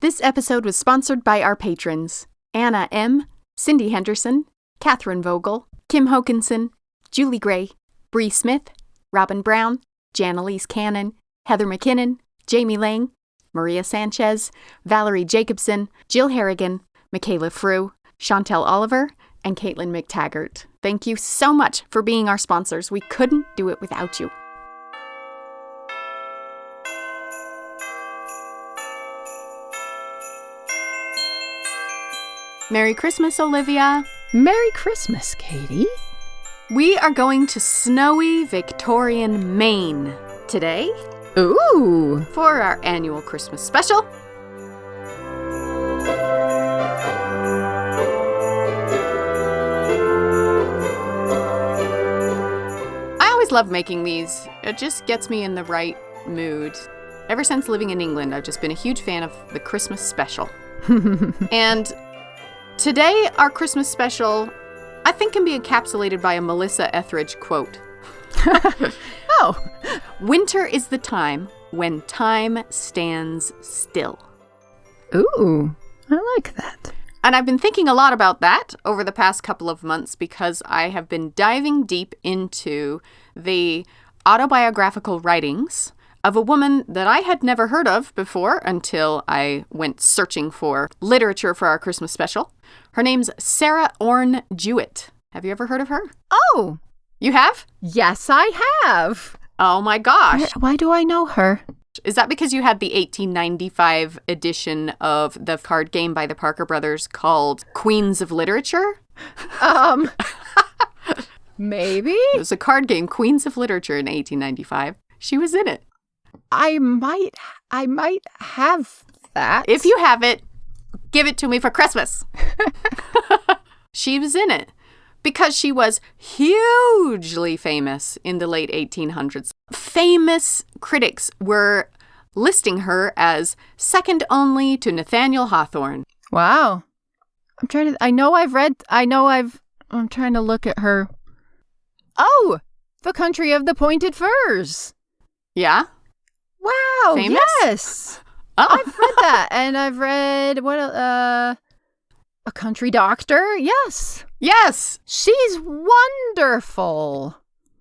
This episode was sponsored by our patrons, Anna M., Cindy Henderson, Catherine Vogel, Kim Hokinson, Julie Gray, Bree Smith, Robin Brown, Janelise Cannon, Heather McKinnon, Jamie Lang, Maria Sanchez, Valerie Jacobson, Jill Harrigan, Michaela Frew, Chantel Oliver, and Caitlin McTaggart. Thank you so much for being our sponsors. We couldn't do it without you. Merry Christmas, Olivia. Merry Christmas, Katie. We are going to snowy Victorian Maine today. Ooh! For our annual Christmas special. I always love making these. It just gets me in the right mood. Ever since living in England, I've just been a huge fan of the Christmas special. And today, our Christmas special, I think, can be encapsulated by a Melissa Etheridge quote. Oh! Winter is the time when time stands still. Ooh, I like that. And I've been thinking a lot about that over the past couple of months because I have been diving deep into the autobiographical writings of a woman that I had never heard of before until I went searching for literature for our Christmas special. Her name's Sarah Orne Jewett. Have you ever heard of her? Oh! You have? Yes, I have. Oh my gosh. Why do I know her? Is that because you had the 1895 edition of the card game by the Parker Brothers called Queens of Literature? Maybe? It was a card game, Queens of Literature, in 1895. She was in it. I might have that. If you have it, give it to me for Christmas. She was in it because she was hugely famous in the late 1800s. Famous critics were listing her as second only to Nathaniel Hawthorne. Wow. I'm trying to look at her. Oh, The Country of the Pointed Firs. Yeah? Wow, Famous? Yes. Oh. I've read that, and I've read, A Country Doctor? Yes. Yes! She's wonderful.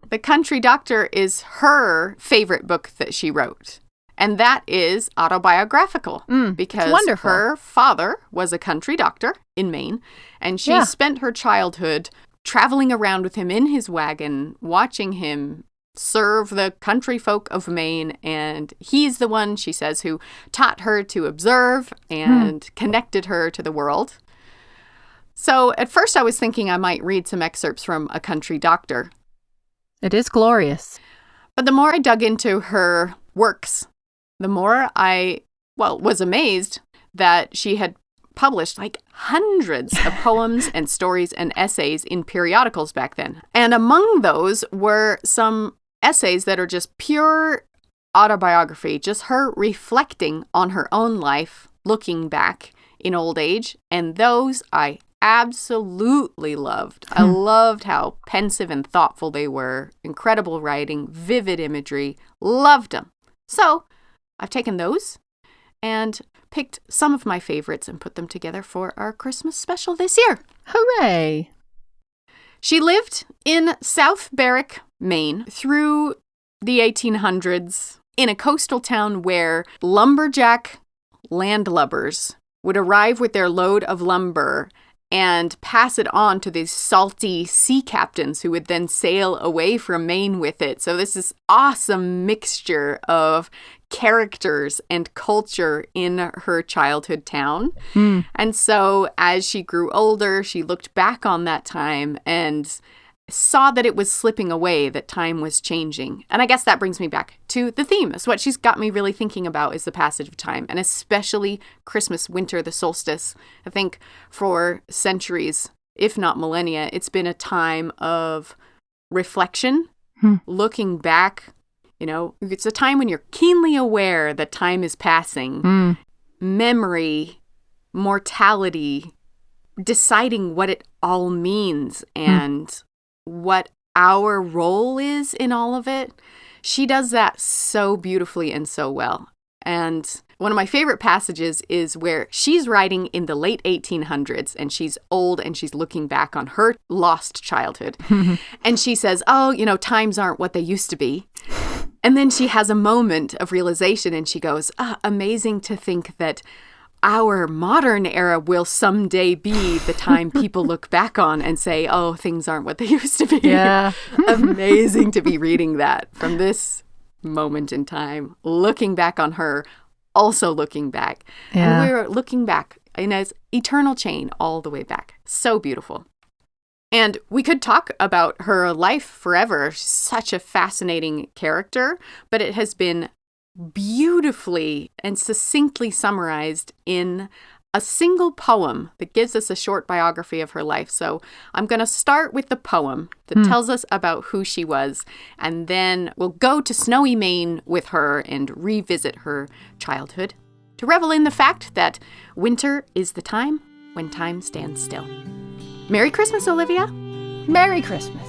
The Country Doctor is her favorite book that she wrote. And that is autobiographical because her father was a country doctor in Maine, and she spent her childhood traveling around with him in his wagon, watching him serve the country folk of Maine, and he's the one, she says, who taught her to observe and connected her to the world. So at first I was thinking I might read some excerpts from A Country Doctor. It is glorious. But the more I dug into her works, the more I, was amazed that she had published like hundreds of poems and stories and essays in periodicals back then. And among those were some essays that are just pure autobiography, just her reflecting on her own life, looking back in old age. And those I absolutely loved. I loved how pensive and thoughtful they were. Incredible writing, vivid imagery. Loved them. So I've taken those and picked some of my favorites and put them together for our Christmas special this year. Hooray! She lived in South Berwick, Maine, through the 1800s in a coastal town where lumberjack landlubbers would arrive with their load of lumber and pass it on to these salty sea captains who would then sail away from Maine with it. So this is awesome mixture of characters and culture in her childhood town. And so as she grew older, she looked back on that time and saw that it was slipping away, that time was changing. And I guess that brings me back to the theme. It's what she's got me really thinking about is the passage of time, and especially Christmas, winter, the solstice. I think for centuries, if not millennia, it's been a time of reflection, looking back. You know, it's a time when you're keenly aware that time is passing. Memory, mortality, deciding what it all means and what our role is in all of it. She does that so beautifully and so well. And one of my favorite passages is where she's writing in the late 1800s and she's old and she's looking back on her lost childhood. And she says, oh, times aren't what they used to be. And then she has a moment of realization and she goes, amazing to think that our modern era will someday be the time people look back on and say, oh, things aren't what they used to be. Yeah. Amazing to be reading that from this moment in time, looking back on her, also looking back. Yeah. And we're looking back in an eternal chain all the way back. So beautiful. And we could talk about her life forever. She's such a fascinating character, but it has been beautifully and succinctly summarized in a single poem that gives us a short biography of her life. So I'm going to start with the poem that tells us about who she was, and then we'll go to snowy Maine with her and revisit her childhood to revel in the fact that winter is the time when time stands still. Merry Christmas, Olivia. Merry Christmas.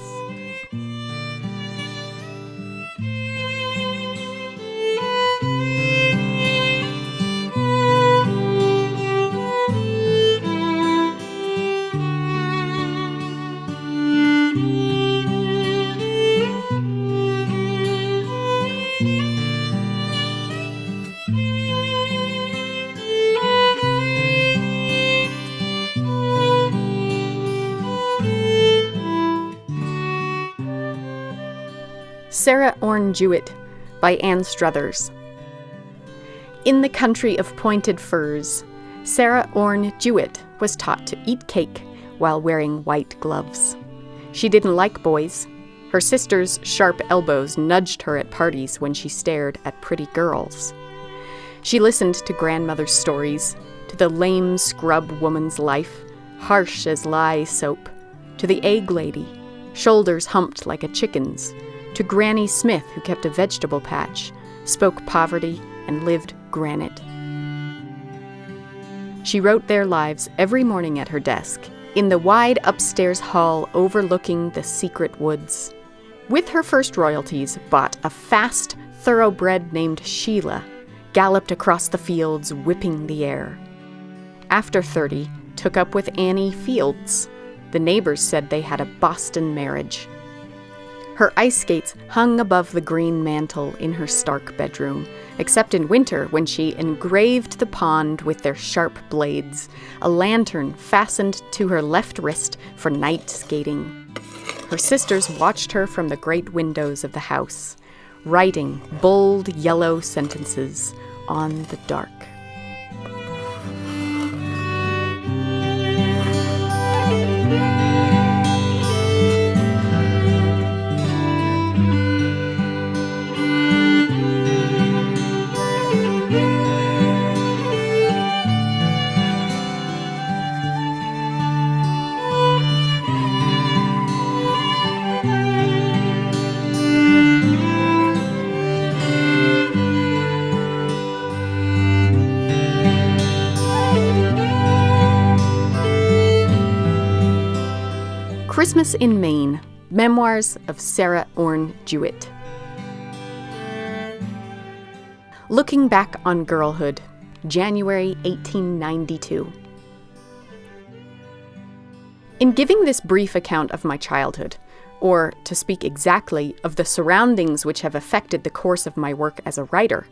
Sarah Orne Jewett by Anne Struthers. In the country of pointed firs, Sarah Orne Jewett was taught to eat cake while wearing white gloves. She didn't like boys. Her sister's sharp elbows nudged her at parties when she stared at pretty girls. She listened to grandmother's stories, to the lame scrub woman's life, harsh as lye soap, to the egg lady, shoulders humped like a chicken's, to Granny Smith, who kept a vegetable patch, spoke poverty, and lived granite. She wrote their lives every morning at her desk, in the wide upstairs hall overlooking the secret woods. With her first royalties, bought a fast thoroughbred named Sheila, galloped across the fields, whipping the air. After 30, took up with Annie Fields. The neighbors said they had a Boston marriage. Her ice skates hung above the green mantel in her stark bedroom, except in winter when she engraved the pond with their sharp blades, a lantern fastened to her left wrist for night skating. Her sisters watched her from the great windows of the house, writing bold yellow sentences on the dark. Christmas in Maine, Memoirs of Sarah Orne Jewett. Looking Back on Girlhood, January 1892. In giving this brief account of my childhood, or to speak exactly, of the surroundings which have affected the course of my work as a writer,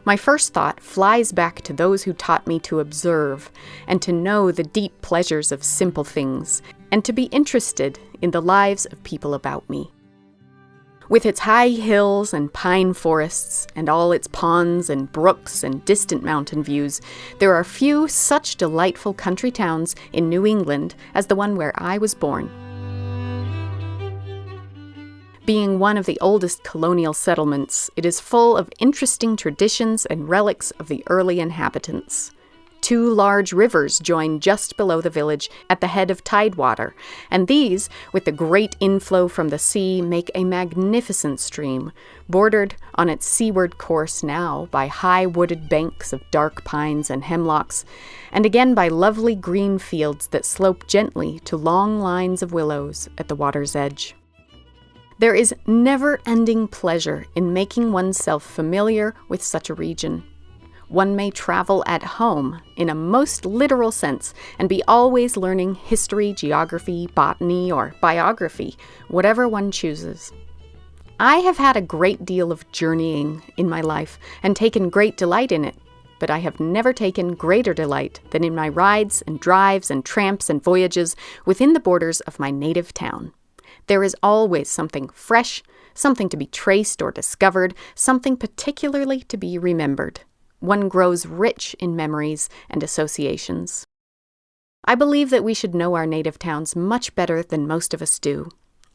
my first thought flies back to those who taught me to observe and to know the deep pleasures of simple things, and to be interested in the lives of people about me. With its high hills and pine forests, and all its ponds and brooks and distant mountain views, there are few such delightful country towns in New England as the one where I was born. Being one of the oldest colonial settlements, it is full of interesting traditions and relics of the early inhabitants. 2 large rivers join just below the village at the head of tidewater, and these, with the great inflow from the sea, make a magnificent stream, bordered on its seaward course now by high wooded banks of dark pines and hemlocks, and again by lovely green fields that slope gently to long lines of willows at the water's edge. There is never-ending pleasure in making oneself familiar with such a region. one may travel at home in a most literal sense and be always learning history, geography, botany, or biography, whatever one chooses. I have had a great deal of journeying in my life and taken great delight in it, but I have never taken greater delight than in my rides and drives and tramps and voyages within the borders of my native town. There is always something fresh, something to be traced or discovered, something particularly to be remembered. One grows rich in memories and associations. I believe that we should know our native towns much better than most of us do,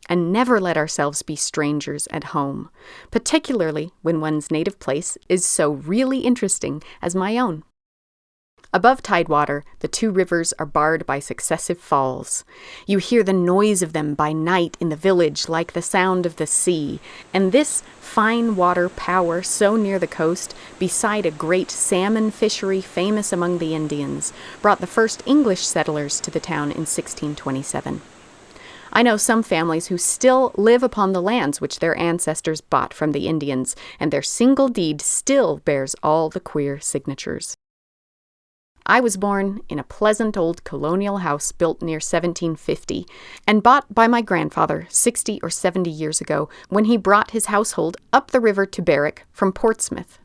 and never let ourselves be strangers at home, particularly when one's native place is so really interesting as my own. Above tidewater, the two rivers are barred by successive falls. You hear the noise of them by night in the village like the sound of the sea, and this fine water power so near the coast, beside a great salmon fishery famous among the Indians, brought the first English settlers to the town in 1627. I know some families who still live upon the lands which their ancestors bought from the Indians, and their single deed still bears all the queer signatures. I was born in a pleasant old colonial house built near 1750 and bought by my grandfather 60 or 70 years ago when he brought his household up the river to Berwick from Portsmouth.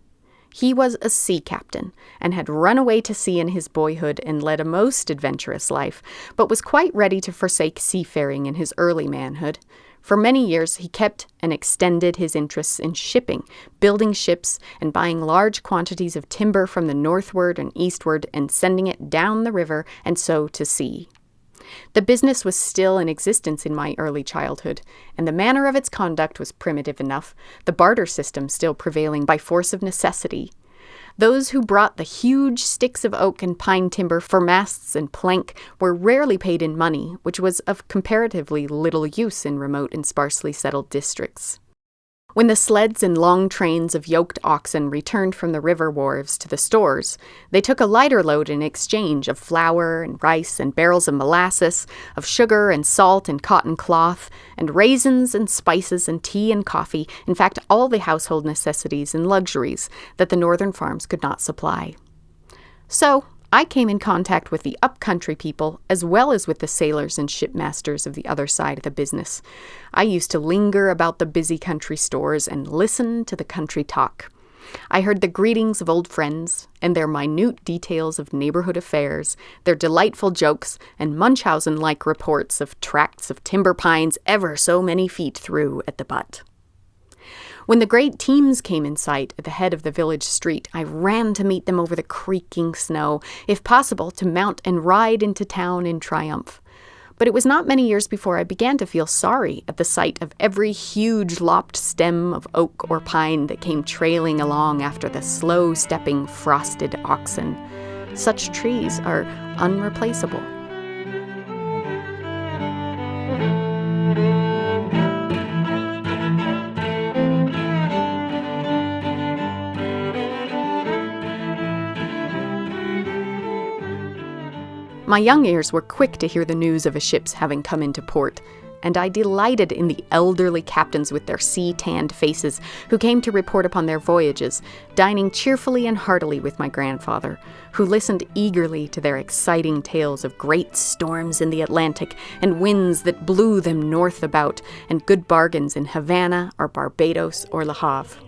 He was a sea captain and had run away to sea in his boyhood and led a most adventurous life, but was quite ready to forsake seafaring in his early manhood. For many years, he kept and extended his interests in shipping, building ships, and buying large quantities of timber from the northward and eastward and sending it down the river and so to sea. The business was still in existence in my early childhood, and the manner of its conduct was primitive enough, the barter system still prevailing by force of necessity. Those who brought the huge sticks of oak and pine timber for masts and plank were rarely paid in money, which was of comparatively little use in remote and sparsely settled districts. When the sleds and long trains of yoked oxen returned from the river wharves to the stores, they took a lighter load in exchange of flour and rice and barrels of molasses, of sugar and salt and cotton cloth, and raisins and spices and tea and coffee, in fact all the household necessities and luxuries that the northern farms could not supply. So, I came in contact with the up-country people as well as with the sailors and shipmasters of the other side of the business. I used to linger about the busy country stores and listen to the country talk. I heard the greetings of old friends and their minute details of neighborhood affairs, their delightful jokes and Munchausen-like reports of tracts of timber pines ever so many feet through at the butt. When the great teams came in sight at the head of the village street, I ran to meet them over the creaking snow, if possible to mount and ride into town in triumph. But it was not many years before I began to feel sorry at the sight of every huge lopped stem of oak or pine that came trailing along after the slow-stepping, frosted oxen. Such trees are unreplaceable. My young ears were quick to hear the news of a ship's having come into port, and I delighted in the elderly captains with their sea-tanned faces who came to report upon their voyages, dining cheerfully and heartily with my grandfather, who listened eagerly to their exciting tales of great storms in the Atlantic and winds that blew them north about, and good bargains in Havana or Barbados or Le Havre.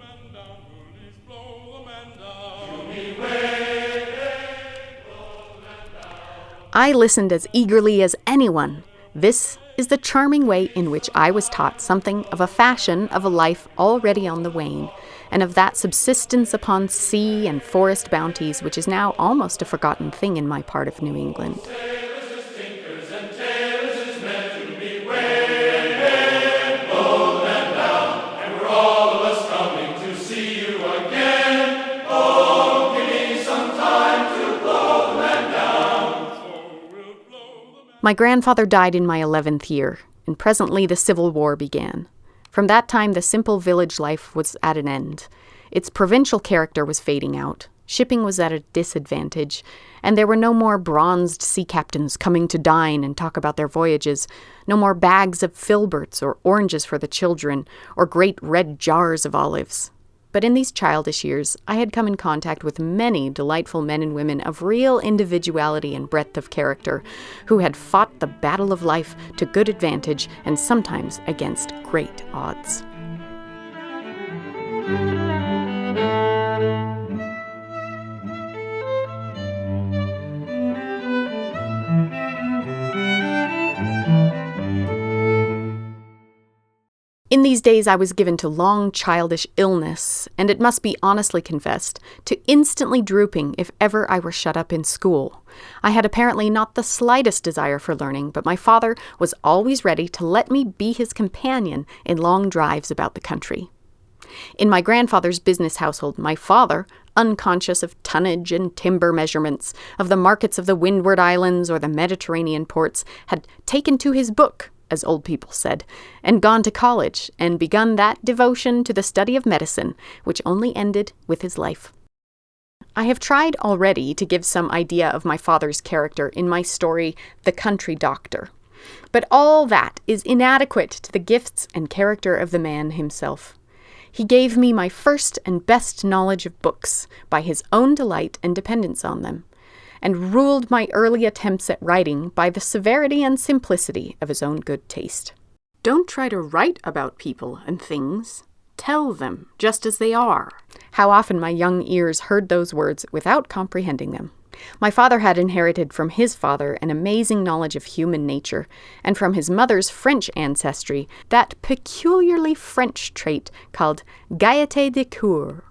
I listened as eagerly as anyone. This is the charming way in which I was taught something of a fashion of a life already on the wane, and of that subsistence upon sea and forest bounties which is now almost a forgotten thing in my part of New England. My grandfather died in my 11th year, and presently the Civil War began. From that time, the simple village life was at an end. Its provincial character was fading out. Shipping was at a disadvantage, and there were no more bronzed sea captains coming to dine and talk about their voyages, no more bags of filberts or oranges for the children, or great red jars of olives. but in these childish years, I had come in contact with many delightful men and women of real individuality and breadth of character, who had fought the battle of life to good advantage and sometimes against great odds. In these days, I was given to long childish illness, and it must be honestly confessed, to instantly drooping if ever I were shut up in school. I had apparently not the slightest desire for learning, but my father was always ready to let me be his companion in long drives about the country. In my grandfather's business household, my father, unconscious of tonnage and timber measurements, of the markets of the Windward Islands or the Mediterranean ports, had taken to his book, as old people said, and gone to college, and begun that devotion to the study of medicine, which only ended with his life. I have tried already to give some idea of my father's character in my story, The Country Doctor, but all that is inadequate to the gifts and character of the man himself. He gave me my first and best knowledge of books by his own delight and dependence on them, and ruled my early attempts at writing by the severity and simplicity of his own good taste. Don't try to write about people and things. Tell them just as they are. How often my young ears heard those words without comprehending them. My father had inherited from his father an amazing knowledge of human nature, and from his mother's French ancestry that peculiarly French trait called gaieté de cœur.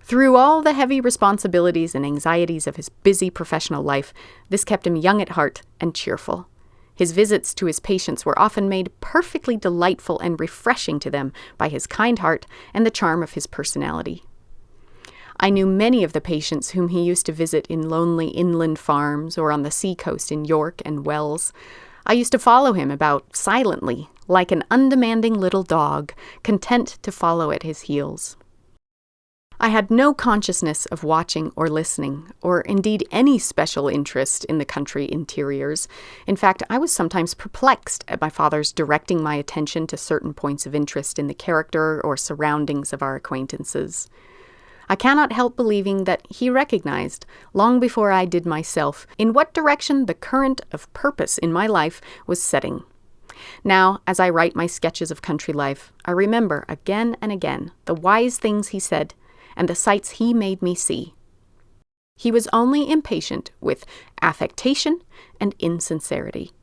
Through all the heavy responsibilities and anxieties of his busy professional life, this kept him young at heart and cheerful. His visits to his patients were often made perfectly delightful and refreshing to them by his kind heart and the charm of his personality. I knew many of the patients whom he used to visit in lonely inland farms or on the sea-coast in York and Wells. I used to follow him about silently, like an undemanding little dog, content to follow at his heels. I had no consciousness of watching or listening, or indeed any special interest in the country interiors. In fact, I was sometimes perplexed at my father's directing my attention to certain points of interest in the character or surroundings of our acquaintances. I cannot help believing that he recognized, long before I did myself, in what direction the current of purpose in my life was setting. Now, as I write my sketches of country life, I remember again and again the wise things he said, and the sights he made me see. He was only impatient with affectation and insincerity.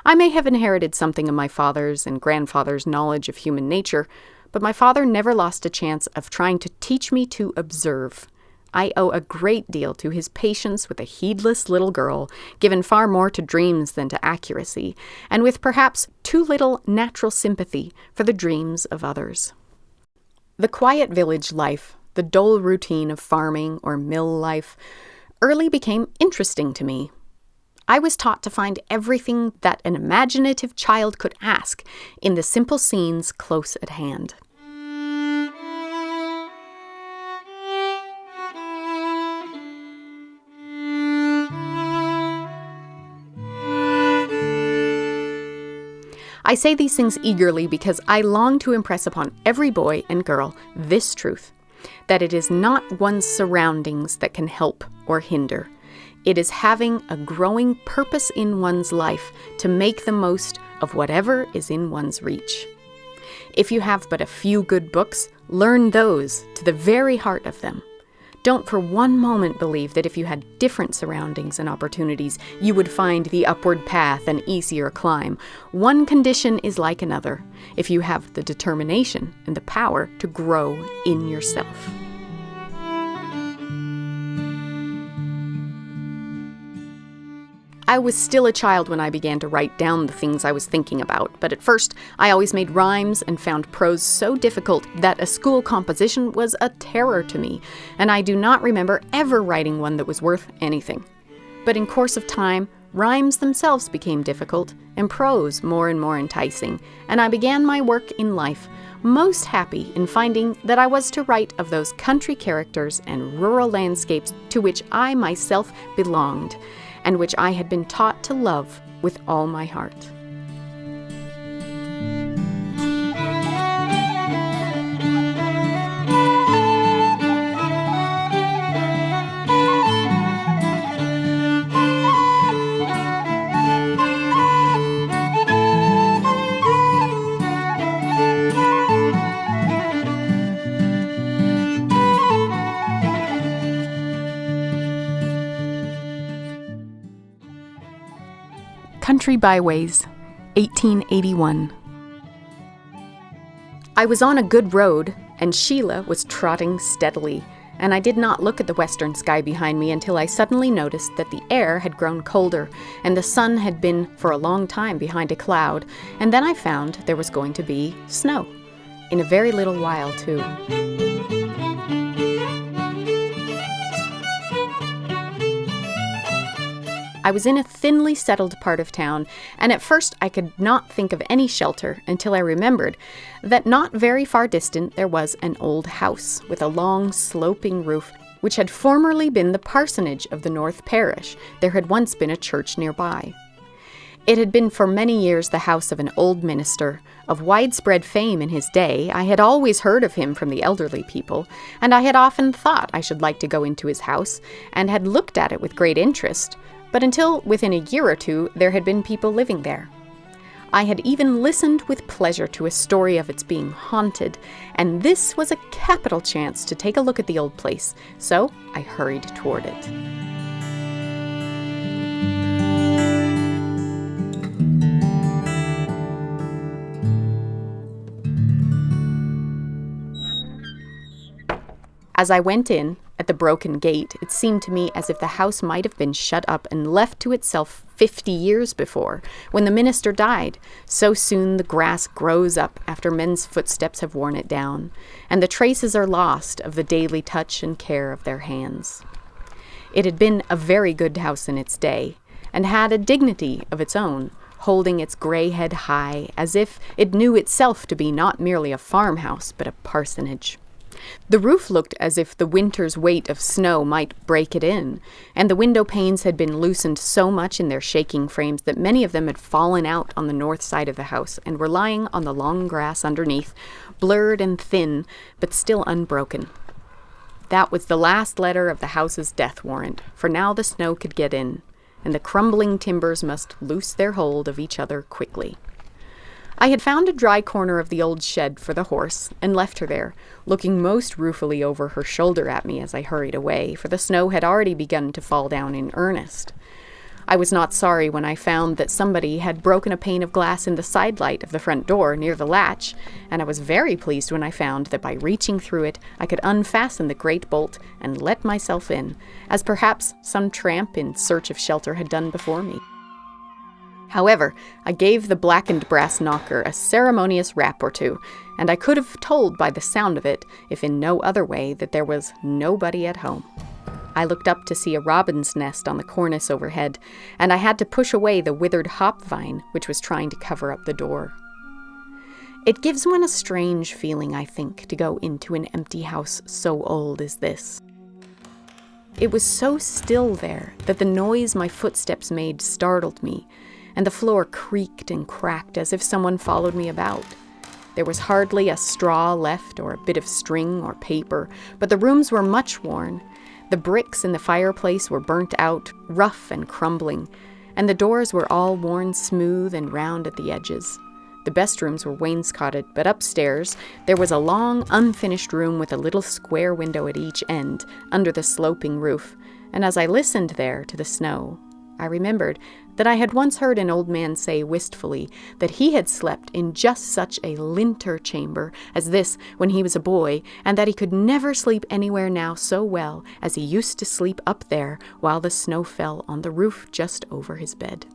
I may have inherited something of my father's and grandfather's knowledge of human nature, but my father never lost a chance of trying to teach me to observe. I owe a great deal to his patience with a heedless little girl, given far more to dreams than to accuracy, and with perhaps too little natural sympathy for the dreams of others. The quiet village life, the dull routine of farming or mill life, early became interesting to me. I was taught to find everything that an imaginative child could ask in the simple scenes close at hand. I say these things eagerly because I long to impress upon every boy and girl this truth, that it is not one's surroundings that can help or hinder. It is having a growing purpose in one's life to make the most of whatever is in one's reach. If you have but a few good books, learn those to the very heart of them. Don't for one moment believe that if you had different surroundings and opportunities, you would find the upward path an easier climb. One condition is like another, if you have the determination and the power to grow in yourself. I was still a child when I began to write down the things I was thinking about, but at first I always made rhymes and found prose so difficult that a school composition was a terror to me, and I do not remember ever writing one that was worth anything. But in course of time, rhymes themselves became difficult, and prose more and more enticing, and I began my work in life, most happy in finding that I was to write of those country characters and rural landscapes to which I myself belonged, and which I had been taught to love with all my heart. Country Byways, 1881. I was on a good road, and Sheila was trotting steadily, and I did not look at the western sky behind me until I suddenly noticed that the air had grown colder, and the sun had been for a long time behind a cloud, and then I found there was going to be snow. In a very little while, too. I was in a thinly settled part of town, and at first I could not think of any shelter until I remembered that not very far distant there was an old house with a long sloping roof, which had formerly been the parsonage of the North Parish. There had once been a church nearby. It had been for many years the house of an old minister, of widespread fame in his day. I had always heard of him from the elderly people, and I had often thought I should like to go into his house, and had looked at it with great interest. But until within a year or two, there had been people living there. I had even listened with pleasure to a story of its being haunted, and this was a capital chance to take a look at the old place, so I hurried toward it. As I went in, at the broken gate, it seemed to me as if the house might have been shut up and left to itself 50 years before, when the minister died. So soon the grass grows up after men's footsteps have worn it down, and the traces are lost of the daily touch and care of their hands. It had been a very good house in its day, and had a dignity of its own, holding its grey head high, as if it knew itself to be not merely a farmhouse, but a parsonage. The roof looked as if the winter's weight of snow might break it in, and the window panes had been loosened so much in their shaking frames that many of them had fallen out on the north side of the house and were lying on the long grass underneath, blurred and thin, but still unbroken. That was the last letter of the house's death warrant, for now the snow could get in, and the crumbling timbers must loose their hold of each other quickly. I had found a dry corner of the old shed for the horse, and left her there, looking most ruefully over her shoulder at me as I hurried away, for the snow had already begun to fall down in earnest. I was not sorry when I found that somebody had broken a pane of glass in the side light of the front door near the latch, and I was very pleased when I found that by reaching through it I could unfasten the great bolt and let myself in, as perhaps some tramp in search of shelter had done before me. However, I gave the blackened brass knocker a ceremonious rap or two, and I could have told by the sound of it, if in no other way, that there was nobody at home. I looked up to see a robin's nest on the cornice overhead, and I had to push away the withered hop vine which was trying to cover up the door. It gives one a strange feeling, I think, to go into an empty house so old as this. It was so still there that the noise my footsteps made startled me, and the floor creaked and cracked as if someone followed me about. There was hardly a straw left or a bit of string or paper, but the rooms were much worn. The bricks in the fireplace were burnt out, rough and crumbling, and the doors were all worn smooth and round at the edges. The best rooms were wainscoted, but upstairs there was a long, unfinished room with a little square window at each end, under the sloping roof, and as I listened there to the snow, I remembered that I had once heard an old man say wistfully that he had slept in just such a linter chamber as this when he was a boy, and that he could never sleep anywhere now so well as he used to sleep up there while the snow fell on the roof just over his bed.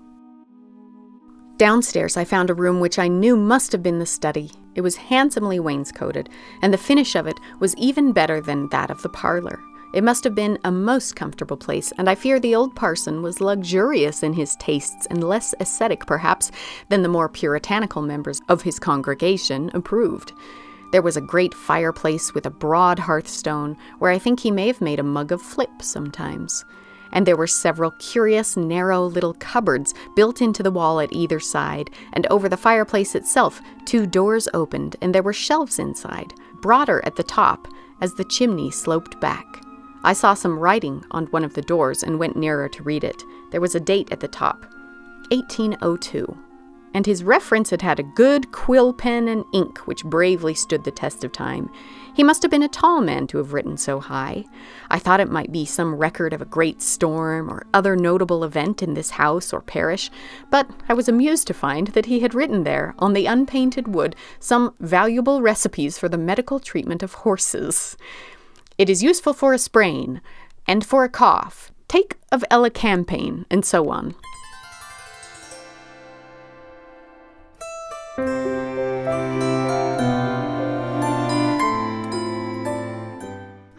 Downstairs I found a room which I knew must have been the study. It was handsomely wainscoted, and the finish of it was even better than that of the parlor. It must have been a most comfortable place, and I fear the old parson was luxurious in his tastes and less ascetic, perhaps, than the more puritanical members of his congregation approved. There was a great fireplace with a broad hearthstone, where I think he may have made a mug of flip sometimes. And there were several curious, narrow little cupboards built into the wall at either side, and over the fireplace itself 2 doors opened, and there were shelves inside, broader at the top, as the chimney sloped back. I saw some writing on one of the doors and went nearer to read it. There was a date at the top, 1802. and his reference had had a good quill pen and ink which bravely stood the test of time. He must have been a tall man to have written so high. I thought it might be some record of a great storm or other notable event in this house or parish, but I was amused to find that he had written there, on the unpainted wood, some valuable recipes for the medical treatment of horses. It is useful for a sprain, and for a cough. Take of elecampane, and so on.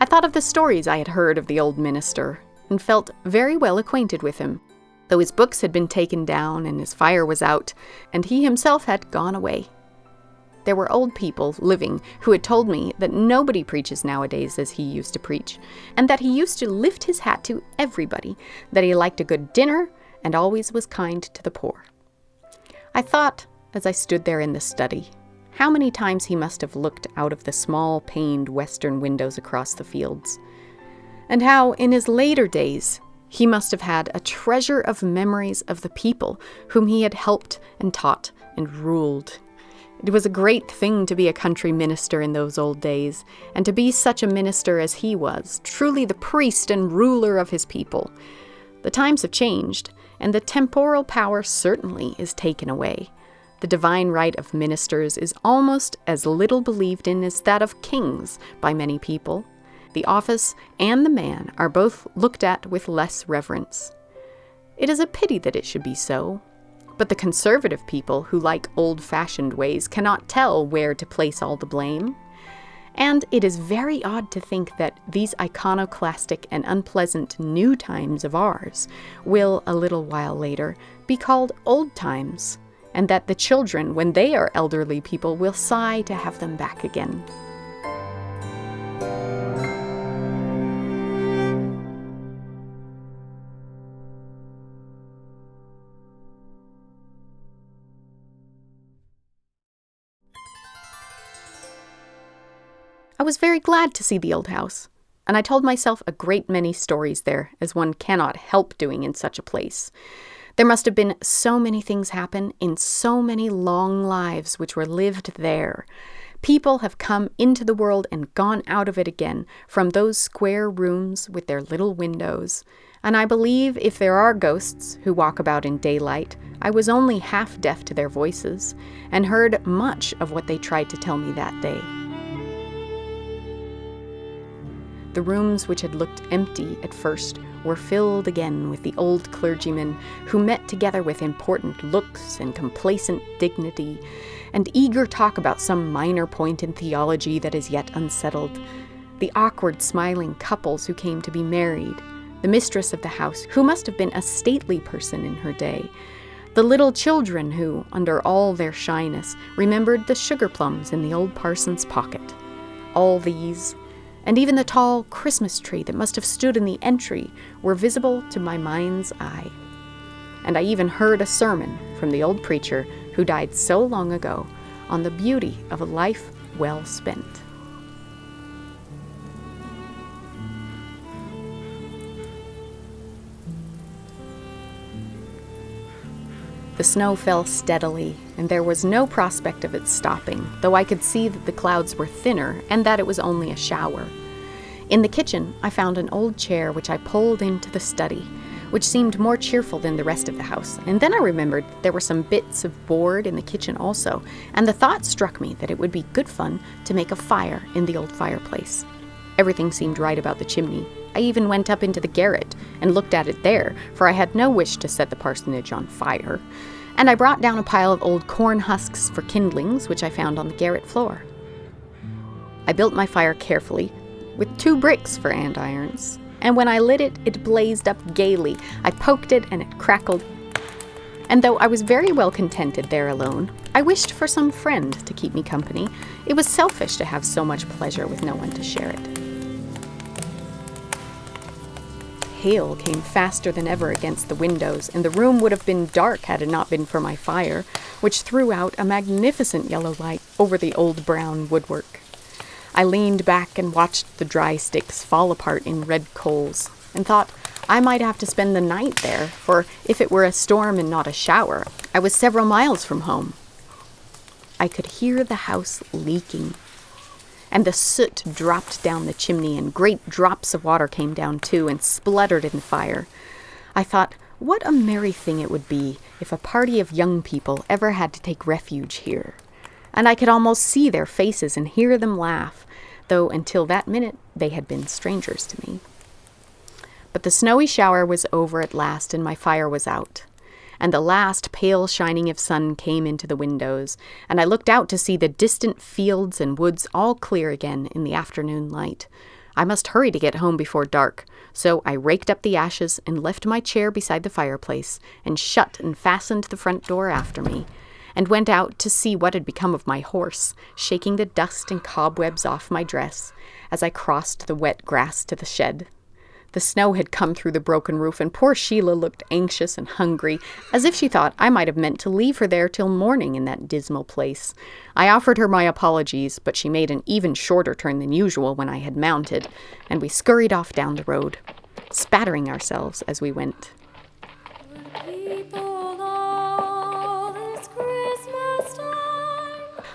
I thought of the stories I had heard of the old minister, and felt very well acquainted with him, though his books had been taken down and his fire was out, and he himself had gone away. There were old people living who had told me that nobody preaches nowadays as he used to preach, and that he used to lift his hat to everybody, that he liked a good dinner, and always was kind to the poor. I thought, as I stood there in the study, how many times he must have looked out of the small-paned western windows across the fields, and how, in his later days, he must have had a treasure of memories of the people whom he had helped and taught and ruled. It was a great thing to be a country minister in those old days, and to be such a minister as he was, truly the priest and ruler of his people. The times have changed, and the temporal power certainly is taken away. The divine right of ministers is almost as little believed in as that of kings by many people. The office and the man are both looked at with less reverence. It is a pity that it should be so, but the conservative people who like old-fashioned ways cannot tell where to place all the blame. And it is very odd to think that these iconoclastic and unpleasant new times of ours will, a little while later, be called old times, and that the children, when they are elderly people, will sigh to have them back again. I was very glad to see the old house, and I told myself a great many stories there, as one cannot help doing in such a place. There must have been so many things happen in so many long lives which were lived there. People have come into the world and gone out of it again from those square rooms with their little windows, and I believe if there are ghosts who walk about in daylight, I was only half deaf to their voices, and heard much of what they tried to tell me that day. The rooms which had looked empty at first were filled again with the old clergymen who met together with important looks and complacent dignity, and eager talk about some minor point in theology that is yet unsettled, the awkward smiling couples who came to be married, the mistress of the house, who must have been a stately person in her day, the little children who, under all their shyness, remembered the sugar plums in the old parson's pocket. All these, and even the tall Christmas tree that must have stood in the entry, were visible to my mind's eye. And I even heard a sermon from the old preacher who died so long ago on the beauty of a life well spent. The snow fell steadily, and there was no prospect of its stopping, though I could see that the clouds were thinner and that it was only a shower. In the kitchen, I found an old chair which I pulled into the study, which seemed more cheerful than the rest of the house, and then I remembered there were some bits of board in the kitchen also, and the thought struck me that it would be good fun to make a fire in the old fireplace. Everything seemed right about the chimney. I even went up into the garret and looked at it there, for I had no wish to set the parsonage on fire. And I brought down a pile of old corn husks for kindlings, which I found on the garret floor. I built my fire carefully, with 2 bricks for andirons, and when I lit it, it blazed up gaily. I poked it, and it crackled. And though I was very well contented there alone, I wished for some friend to keep me company. It was selfish to have so much pleasure with no one to share it. Hail came faster than ever against the windows, and the room would have been dark had it not been for my fire, which threw out a magnificent yellow light over the old brown woodwork. I leaned back and watched the dry sticks fall apart in red coals, and thought I might have to spend the night there, for if it were a storm and not a shower, I was several miles from home. I could hear the house leaking, and the soot dropped down the chimney, and great drops of water came down too and spluttered in the fire. I thought, what a merry thing it would be if a party of young people ever had to take refuge here. And I could almost see their faces and hear them laugh, though until that minute they had been strangers to me. But the snowy shower was over at last, and my fire was out, and the last pale shining of sun came into the windows, and I looked out to see the distant fields and woods all clear again in the afternoon light. I must hurry to get home before dark, so I raked up the ashes and left my chair beside the fireplace, and shut and fastened the front door after me, and went out to see what had become of my horse, shaking the dust and cobwebs off my dress as I crossed the wet grass to the shed. The snow had come through the broken roof, and poor Sheila looked anxious and hungry, as if she thought I might have meant to leave her there till morning in that dismal place. I offered her my apologies, but she made an even shorter turn than usual when I had mounted, and we scurried off down the road, spattering ourselves as we went.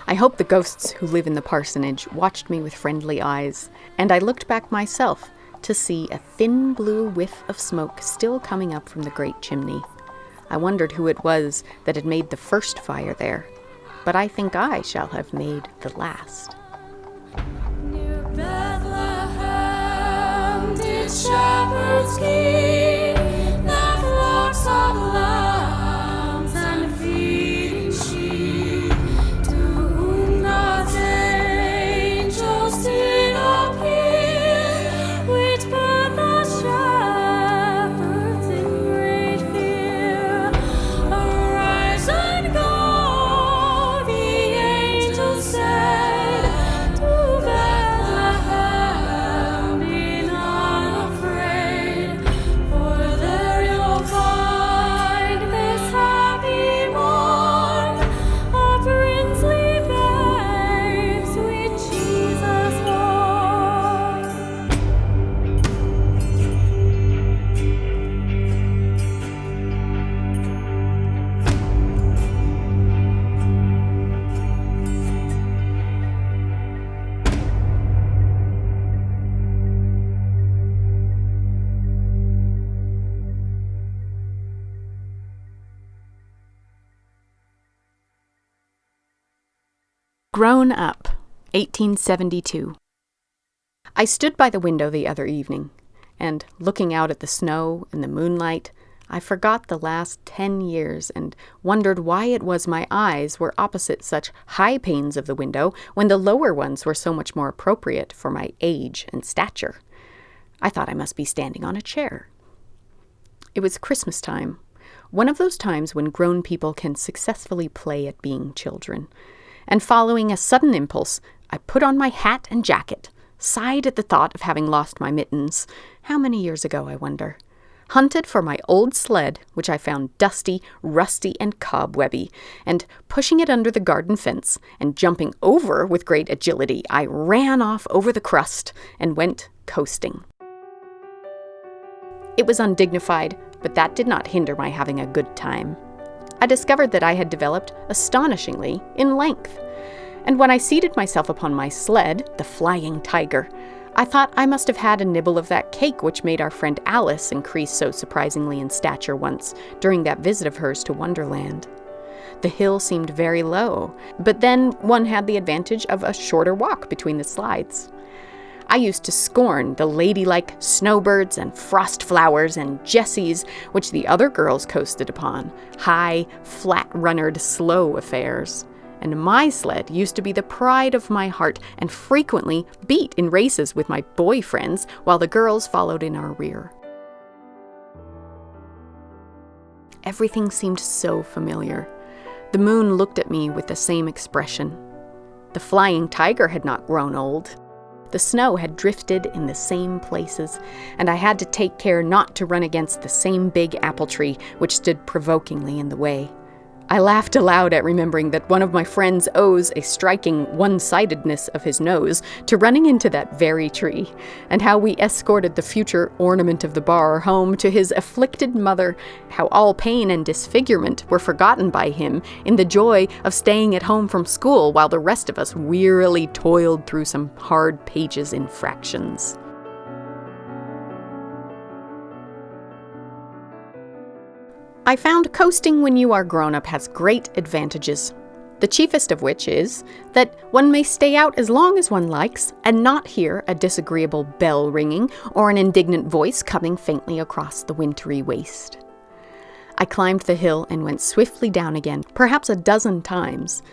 I hope the ghosts who live in the parsonage watched me with friendly eyes, and I looked back myself to see a thin blue whiff of smoke still coming up from the great chimney. I wondered who it was that had made the first fire there, but I think I shall have made the last. Near Bethlehem did shepherds keep their flocks of lambs and feeding sheep, to whom God's angels did appear, which put the shepherds in great fear. Arise and go, the angels said, to Bethlehem, be not afraid, for there you'll find this happy morn, a princely babe, sweet Jesus born. Grown Up, 1872. I stood by the window the other evening, and looking out at the snow and the moonlight, I forgot the last 10 years and wondered why it was my eyes were opposite such high panes of the window when the lower ones were so much more appropriate for my age and stature. I thought I must be standing on a chair. It was Christmas time, one of those times when grown people can successfully play at being children. And following a sudden impulse, I put on my hat and jacket, sighed at the thought of having lost my mittens. How many years ago, I wonder? Hunted for my old sled, which I found dusty, rusty, and cobwebby, and pushing it under the garden fence and jumping over with great agility, I ran off over the crust and went coasting. It was undignified, but that did not hinder my having a good time. I discovered that I had developed astonishingly in length. And when I seated myself upon my sled, the Flying Tiger, I thought I must have had a nibble of that cake which made our friend Alice increase so surprisingly in stature once during that visit of hers to Wonderland. The hill seemed very low, but then one had the advantage of a shorter walk between the slides. I used to scorn the ladylike snowbirds and frost flowers and jessies which the other girls coasted upon, high, flat-runnered, slow affairs. And my sled used to be the pride of my heart and frequently beat in races with my boy friends while the girls followed in our rear. Everything seemed so familiar. The moon looked at me with the same expression. The Flying Tiger had not grown old. The snow had drifted in the same places, and I had to take care not to run against the same big apple tree which stood provokingly in the way. I laughed aloud at remembering that one of my friends owes a striking one-sidedness of his nose to running into that very tree, and how we escorted the future ornament of the bar home to his afflicted mother, how all pain and disfigurement were forgotten by him in the joy of staying at home from school while the rest of us wearily toiled through some hard pages in fractions. I found coasting when you are grown up has great advantages, the chiefest of which is that one may stay out as long as one likes and not hear a disagreeable bell ringing or an indignant voice coming faintly across the wintry waste. I climbed the hill and went swiftly down again, perhaps a dozen times,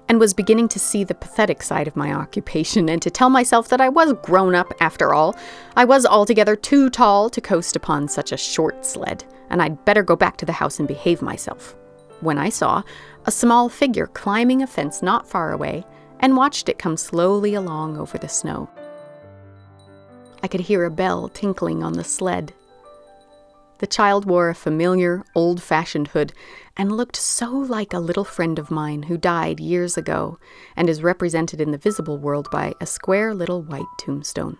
and was beginning to see the pathetic side of my occupation and to tell myself that I was grown up after all. I was altogether too tall to coast upon such a short sled, and I'd better go back to the house and behave myself, when I saw a small figure climbing a fence not far away and watched it come slowly along over the snow. I could hear a bell tinkling on the sled. The child wore a familiar, old-fashioned hood and looked so like a little friend of mine who died years ago and is represented in the visible world by a square little white tombstone.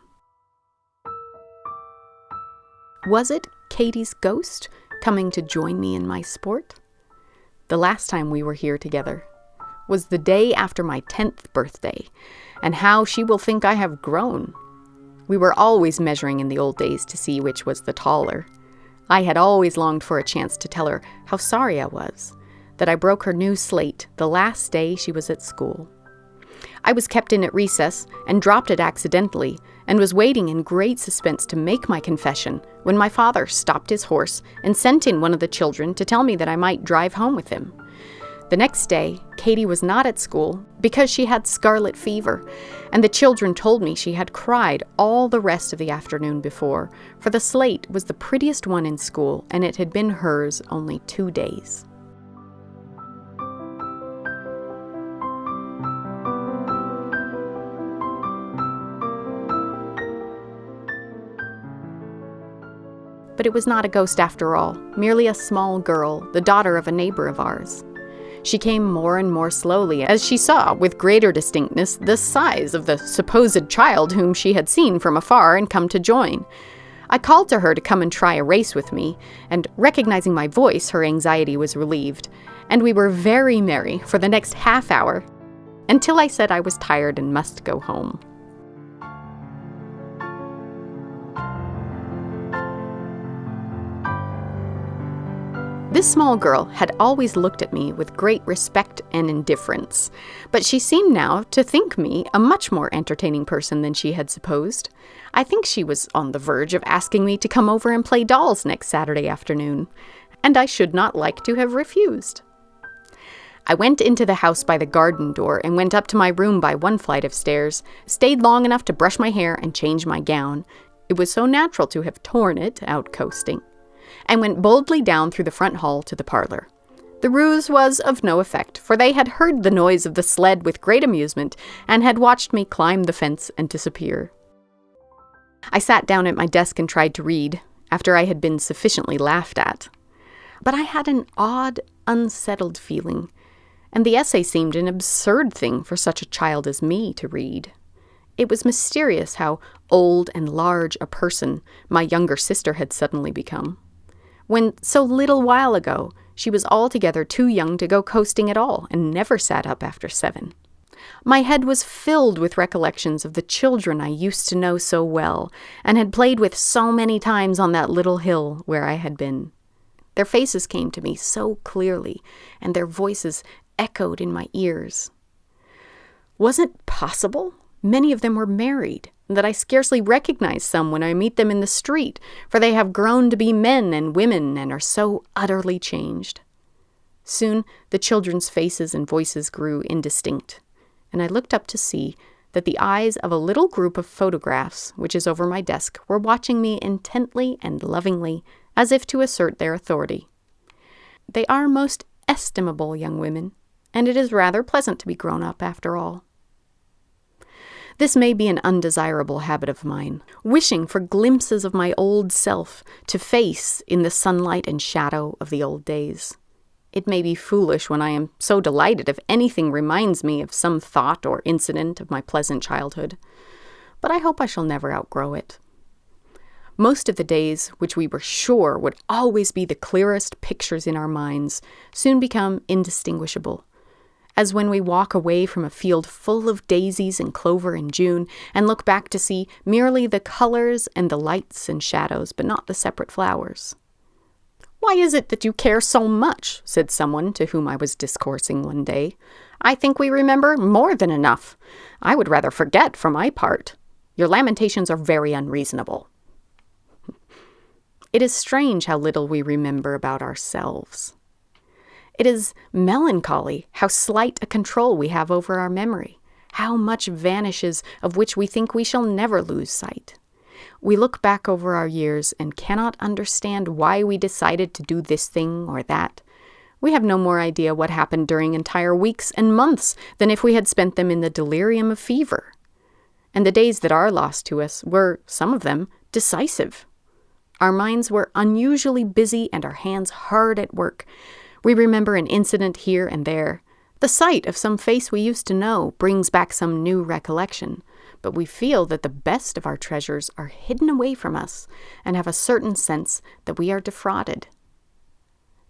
Was it Katie's ghost coming to join me in my sport? The last time we were here together was the day after my 10th birthday, and how she will think I have grown. We were always measuring in the old days to see which was the taller. I had always longed for a chance to tell her how sorry I was, that I broke her new slate the last day she was at school. I was kept in at recess and dropped it accidentally, and was waiting in great suspense to make my confession when my father stopped his horse and sent in one of the children to tell me that I might drive home with him. The next day, Katie was not at school because she had scarlet fever, and the children told me she had cried all the rest of the afternoon before, for the slate was the prettiest one in school, and it had been hers only 2 days. But it was not a ghost after all, merely a small girl, the daughter of a neighbor of ours. She came more and more slowly as she saw, with greater distinctness, the size of the supposed child whom she had seen from afar and come to join. I called to her to come and try a race with me, and recognizing my voice, her anxiety was relieved, and we were very merry for the next half hour, until I said I was tired and must go home. This small girl had always looked at me with great respect and indifference, but she seemed now to think me a much more entertaining person than she had supposed. I think she was on the verge of asking me to come over and play dolls next Saturday afternoon, and I should not like to have refused. I went into the house by the garden door and went up to my room by one flight of stairs, stayed long enough to brush my hair and change my gown. It was so natural to have torn it out coasting, and went boldly down through the front hall to the parlor. The ruse was of no effect, for they had heard the noise of the sled with great amusement, and had watched me climb the fence and disappear. I sat down at my desk and tried to read, after I had been sufficiently laughed at. But I had an odd, unsettled feeling, and the essay seemed an absurd thing for such a child as me to read. It was mysterious how old and large a person my younger sister had suddenly become, when so little while ago she was altogether too young to go coasting at all and never sat up after 7. My head was filled with recollections of the children I used to know so well and had played with so many times on that little hill where I had been. Their faces came to me so clearly, and their voices echoed in my ears. Was it possible many of them were married, and that I scarcely recognize some when I meet them in the street, for they have grown to be men and women and are so utterly changed? Soon the children's faces and voices grew indistinct, and I looked up to see that the eyes of a little group of photographs, which is over my desk, were watching me intently and lovingly, as if to assert their authority. They are most estimable young women, and it is rather pleasant to be grown up after all. This may be an undesirable habit of mine, wishing for glimpses of my old self to face in the sunlight and shadow of the old days. It may be foolish when I am so delighted if anything reminds me of some thought or incident of my pleasant childhood, but I hope I shall never outgrow it. Most of the days which we were sure would always be the clearest pictures in our minds soon become indistinguishable, as when we walk away from a field full of daisies and clover in June and look back to see merely the colors and the lights and shadows, but not the separate flowers. "Why is it that you care so much?" said someone to whom I was discoursing one day. "I think we remember more than enough. I would rather forget, for my part. Your lamentations are very unreasonable." It is strange how little we remember about ourselves. It is melancholy how slight a control we have over our memory, how much vanishes of which we think we shall never lose sight. We look back over our years and cannot understand why we decided to do this thing or that. We have no more idea what happened during entire weeks and months than if we had spent them in the delirium of fever. And the days that are lost to us were, some of them, decisive. Our minds were unusually busy and our hands hard at work. We remember an incident here and there. The sight of some face we used to know brings back some new recollection, but we feel that the best of our treasures are hidden away from us and have a certain sense that we are defrauded.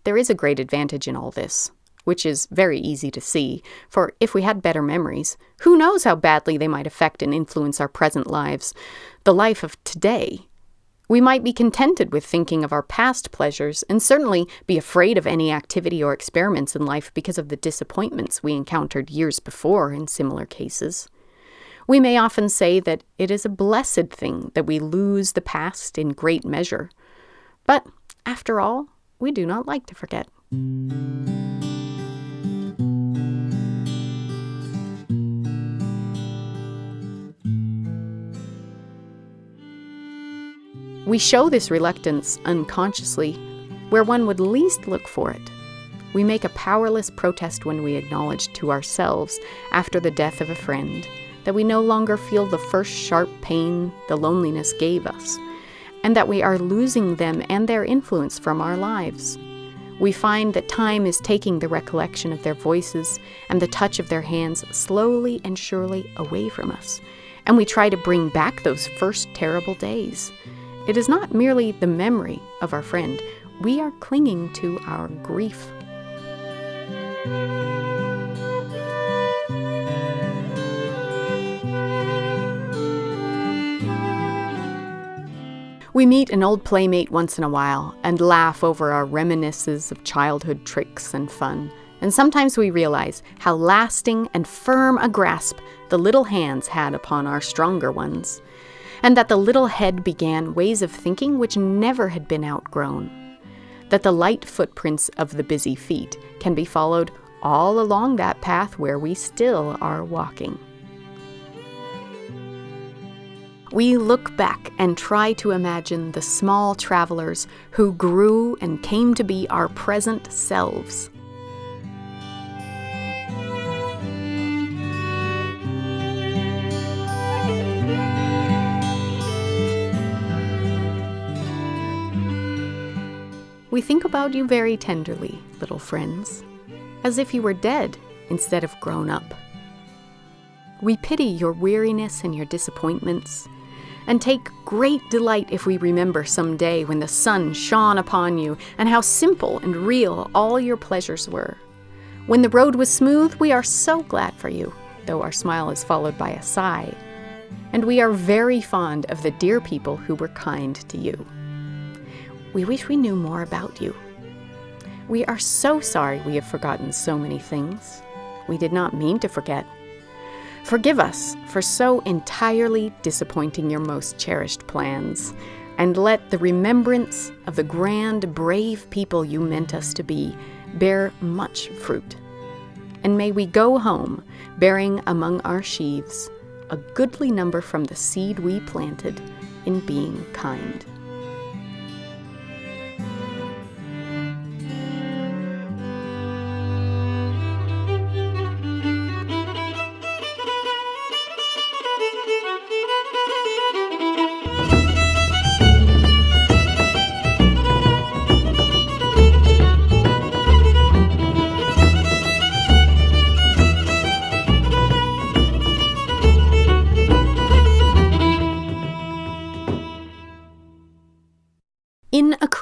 There is a great advantage in all this, which is very easy to see, for if we had better memories, who knows how badly they might affect and influence our present lives, the life of today. We might be contented with thinking of our past pleasures and certainly be afraid of any activity or experiments in life because of the disappointments we encountered years before in similar cases. We may often say that it is a blessed thing that we lose the past in great measure. But, after all, we do not like to forget. We show this reluctance unconsciously where one would least look for it. We make a powerless protest when we acknowledge to ourselves, after the death of a friend, that we no longer feel the first sharp pain the loneliness gave us, and that we are losing them and their influence from our lives. We find that time is taking the recollection of their voices and the touch of their hands slowly and surely away from us, and we try to bring back those first terrible days. It is not merely the memory of our friend. We are clinging to our grief. We meet an old playmate once in a while and laugh over our reminiscences of childhood tricks and fun. And sometimes we realize how lasting and firm a grasp the little hands had upon our stronger ones, and that the little head began ways of thinking which never had been outgrown, that the light footprints of the busy feet can be followed all along that path where we still are walking. We look back and try to imagine the small travelers who grew and came to be our present selves. We think about you very tenderly, little friends, as if you were dead instead of grown up. We pity your weariness and your disappointments, and take great delight if we remember some day when the sun shone upon you and how simple and real all your pleasures were. When the road was smooth, we are so glad for you, though our smile is followed by a sigh. And we are very fond of the dear people who were kind to you. We wish we knew more about you. We are so sorry we have forgotten so many things. We did not mean to forget. Forgive us for so entirely disappointing your most cherished plans, and let the remembrance of the grand, brave people you meant us to be bear much fruit. And may we go home bearing among our sheaves a goodly number from the seed we planted in being kind.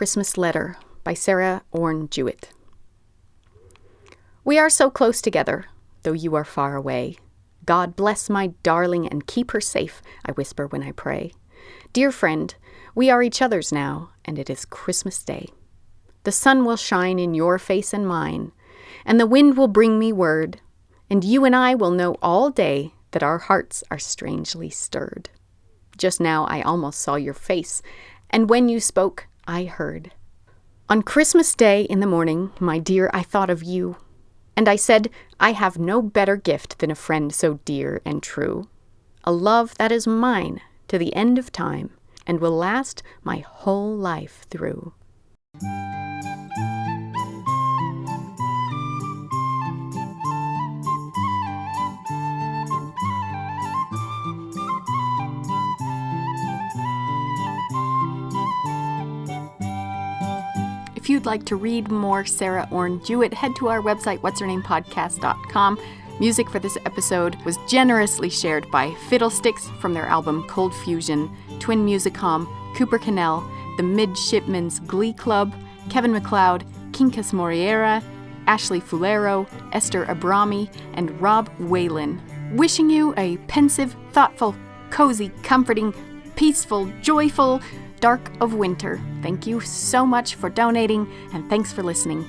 Christmas Letter by Sarah Orne Jewett. We are so close together, though you are far away. God bless my darling and keep her safe, I whisper when I pray. Dear friend, we are each other's now, and it is Christmas Day. The sun will shine in your face and mine, and the wind will bring me word, and you and I will know all day that our hearts are strangely stirred. Just now I almost saw your face, and when you spoke, I heard. On Christmas Day in the morning, my dear, I thought of you, and I said, I have no better gift than a friend so dear and true, a love that is mine to the end of time, and will last my whole life through. If you'd like to read more Sarah Orne Jewett, head to our website, What'sHerNamePodcast.com. Music for this episode was generously shared by Fiddlesticks from their album Cold Fusion, Twin Musicom, Cooper Cannell, the Midshipmen Glee Club, Kevin MacLeod, Quincas Moreira, Ashley Fulero, Esther Abrami, and Rob Whalen. Wishing you a pensive, thoughtful, cozy, comforting, peaceful, joyful, dark of winter. Thank you so much for donating, and thanks for listening.